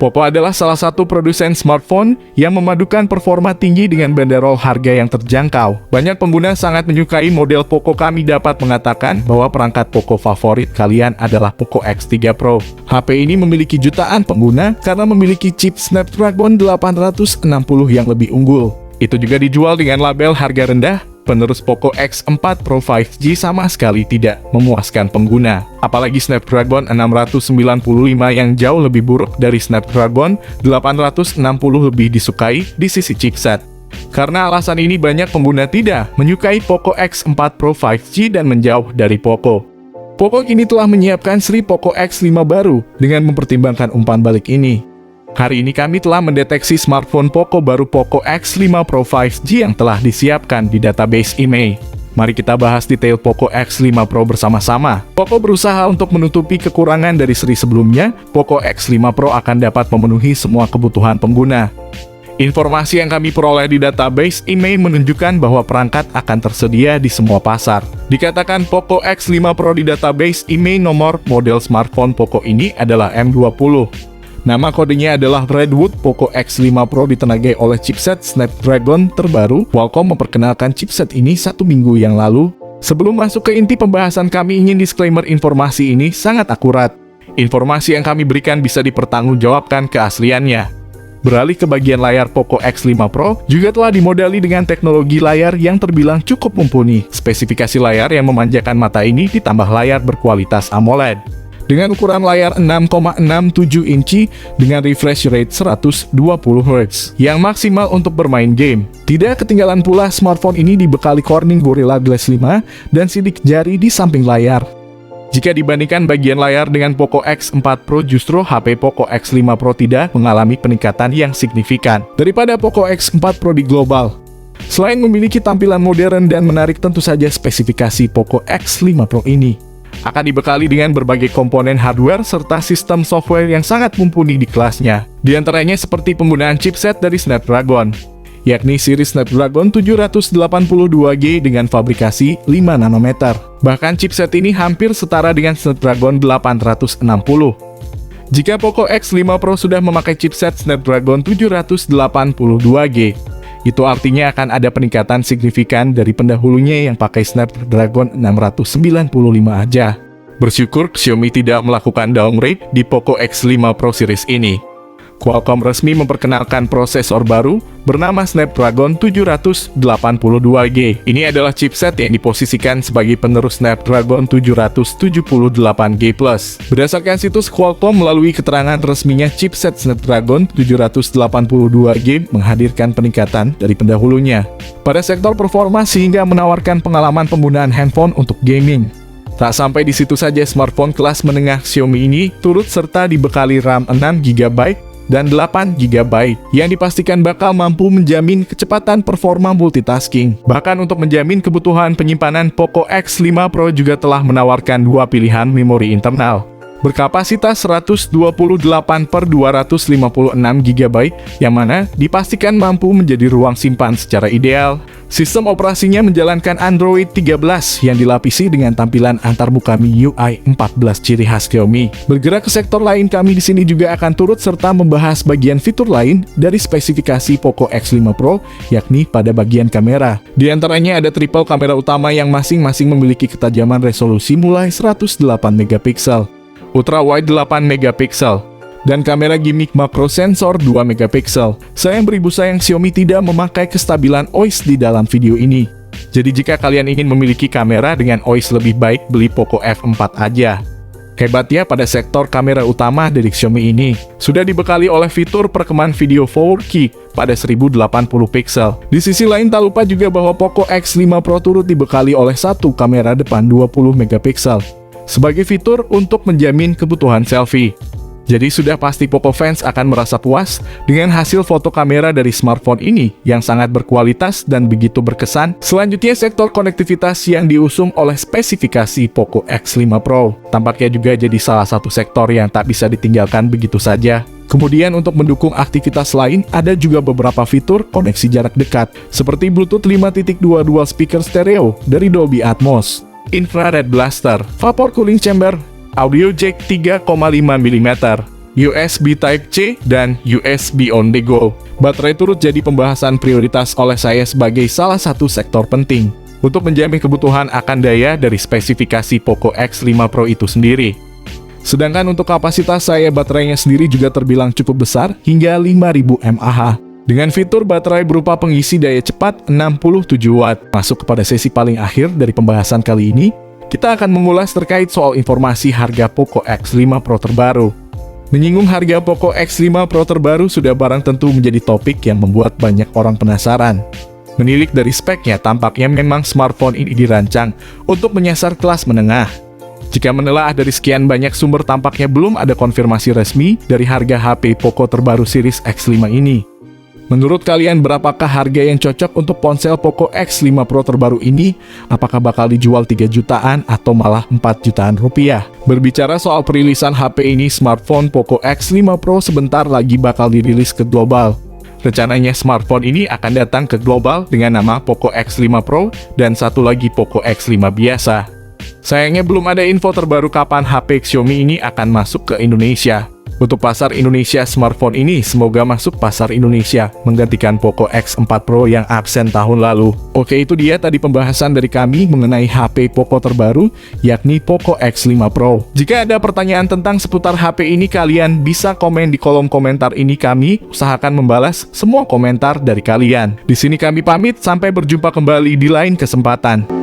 Poco adalah salah satu produsen smartphone yang memadukan performa tinggi dengan banderol harga yang terjangkau. Banyak pengguna sangat menyukai model Poco. Kami dapat mengatakan bahwa perangkat Poco favorit kalian adalah Poco X3 Pro. HP ini memiliki jutaan pengguna karena memiliki chip Snapdragon 860 yang lebih unggul. Itu juga dijual dengan label harga rendah. Penerus Poco X4 Pro 5G sama sekali tidak memuaskan pengguna. Apalagi Snapdragon 695 yang jauh lebih buruk dari Snapdragon 860 lebih disukai di sisi chipset. Karena alasan ini banyak pengguna tidak menyukai Poco X4 Pro 5G dan menjauh dari Poco. Poco kini telah menyiapkan seri Poco X5 baru dengan mempertimbangkan umpan balik ini. Hari ini kami telah mendeteksi smartphone Poco baru Poco X5 Pro 5G yang telah disiapkan di database IMEI. Mari kita bahas detail Poco X5 Pro bersama-sama. Poco berusaha untuk menutupi kekurangan dari seri sebelumnya. Poco X5 Pro akan dapat memenuhi semua kebutuhan pengguna. Informasi yang kami peroleh di database IMEI menunjukkan bahwa perangkat akan tersedia di semua pasar. Dikatakan Poco X5 Pro di database IMEI, nomor model smartphone Poco ini adalah M20. Nama kodenya adalah Redwood. Poco X5 Pro ditenagai oleh chipset Snapdragon terbaru. Qualcomm memperkenalkan chipset ini 1 minggu yang lalu. Sebelum masuk ke inti pembahasan, kami ingin disclaimer informasi ini sangat akurat. Informasi yang kami berikan bisa dipertanggungjawabkan keasliannya. Beralih ke bagian layar, Poco X5 Pro juga telah dimodali dengan teknologi layar yang terbilang cukup mumpuni. Spesifikasi layar yang memanjakan mata ini ditambah layar berkualitas AMOLED. Dengan ukuran layar 6,67 inci dengan refresh rate 120 Hz yang maksimal untuk bermain game. Tidak ketinggalan pula smartphone ini dibekali Corning Gorilla Glass 5 dan sidik jari di samping layar. Jika dibandingkan bagian layar dengan Poco X4 Pro, justru HP Poco X5 Pro tidak mengalami peningkatan yang signifikan daripada Poco X4 Pro di global. Selain memiliki tampilan modern dan menarik, tentu saja spesifikasi Poco X5 Pro ini akan dibekali dengan berbagai komponen hardware serta sistem software yang sangat mumpuni di kelasnya. Di antaranya seperti penggunaan chipset dari Snapdragon, yakni seri Snapdragon 782G dengan fabrikasi 5 nanometer. Bahkan chipset ini hampir setara dengan Snapdragon 860. Jika Poco X5 Pro sudah memakai chipset Snapdragon 782G, itu artinya akan ada peningkatan signifikan dari pendahulunya yang pakai Snapdragon 695 aja. Bersyukur Xiaomi tidak melakukan downgrade di Poco X5 Pro series ini. Qualcomm resmi memperkenalkan prosesor baru bernama Snapdragon 782G. Ini adalah chipset yang diposisikan sebagai penerus Snapdragon 778G+. Berdasarkan situs Qualcomm, melalui keterangan resminya, chipset Snapdragon 782G menghadirkan peningkatan dari pendahulunya pada sektor performa sehingga menawarkan pengalaman penggunaan handphone untuk gaming. Tak sampai di situ saja, smartphone kelas menengah Xiaomi ini turut serta dibekali RAM 6GB dan 8GB yang dipastikan bakal mampu menjamin kecepatan performa multitasking. Bahkan untuk menjamin kebutuhan penyimpanan, Poco X5 Pro juga telah menawarkan dua pilihan memori internal berkapasitas 128/256GB yang mana dipastikan mampu menjadi ruang simpan secara ideal. Sistem operasinya menjalankan Android 13 yang dilapisi dengan tampilan antarmuka MIUI 14 ciri khas Xiaomi. Bergerak ke sektor lain, kami di sini juga akan turut serta membahas bagian fitur lain dari spesifikasi Poco X5 Pro, yakni pada bagian kamera. Di antaranya ada triple kamera utama yang masing-masing memiliki ketajaman resolusi mulai 108 megapiksel, ultra wide 8 megapiksel, dan kamera gimmick makro sensor 2 megapiksel. Sayang beribu sayang Xiaomi tidak memakai kestabilan OIS di dalam video ini. Jadi jika kalian ingin memiliki kamera dengan OIS lebih baik, beli Poco F4 aja. Hebatnya pada sektor kamera utama dari Xiaomi ini sudah dibekali oleh fitur perekaman video 4K pada 1080 piksel. Di sisi lain, tak lupa juga bahwa Poco X5 Pro turut dibekali oleh satu kamera depan 20 megapiksel sebagai fitur untuk menjamin kebutuhan selfie. Jadi sudah pasti Poco fans akan merasa puas dengan hasil foto kamera dari smartphone ini yang sangat berkualitas dan begitu berkesan. Selanjutnya, sektor konektivitas yang diusung oleh spesifikasi Poco X5 Pro tampaknya juga jadi salah satu sektor yang tak bisa ditinggalkan begitu saja. Kemudian untuk mendukung aktivitas lain, ada juga beberapa fitur koneksi jarak dekat seperti Bluetooth 5.2 dual speaker stereo dari Dolby Atmos, infrared blaster, vapor cooling chamber, audio jack 3,5 mm, USB Type-C, dan USB on-the-go. Baterai turut jadi pembahasan prioritas oleh saya sebagai salah satu sektor penting untuk menjamin kebutuhan akan daya dari spesifikasi Poco X5 Pro itu sendiri. Sedangkan untuk kapasitas baterainya sendiri juga terbilang cukup besar, hingga 5000 mAh. Dengan fitur baterai berupa pengisi daya cepat 67 Watt. Masuk kepada sesi paling akhir dari pembahasan kali ini, kita akan mengulas terkait soal informasi harga Poco X5 Pro terbaru. Menyinggung harga Poco X5 Pro terbaru sudah barang tentu menjadi topik yang membuat banyak orang penasaran. Menilik dari speknya, tampaknya memang smartphone ini dirancang untuk menyasar kelas menengah. Jika menelaah dari sekian banyak sumber, tampaknya belum ada konfirmasi resmi dari harga HP Poco terbaru series X5 ini. Menurut kalian, berapakah harga yang cocok untuk ponsel Poco X5 Pro terbaru ini? Apakah bakal dijual 3 jutaan atau malah 4 jutaan rupiah? Berbicara soal perilisan HP ini, smartphone Poco X5 Pro sebentar lagi bakal dirilis ke global. Rencananya smartphone ini akan datang ke global dengan nama Poco X5 Pro dan satu lagi Poco X5 biasa. Sayangnya belum ada info terbaru kapan HP Xiaomi ini akan masuk ke Indonesia. Untuk pasar Indonesia, smartphone ini semoga masuk pasar Indonesia, menggantikan Poco X4 Pro yang absen tahun lalu. Oke, itu dia tadi pembahasan dari kami mengenai HP Poco terbaru, yakni Poco X5 Pro. Jika ada pertanyaan tentang seputar HP ini, kalian bisa komen di kolom komentar ini, kami usahakan membalas semua komentar dari kalian. Di sini kami pamit, sampai berjumpa kembali di lain kesempatan.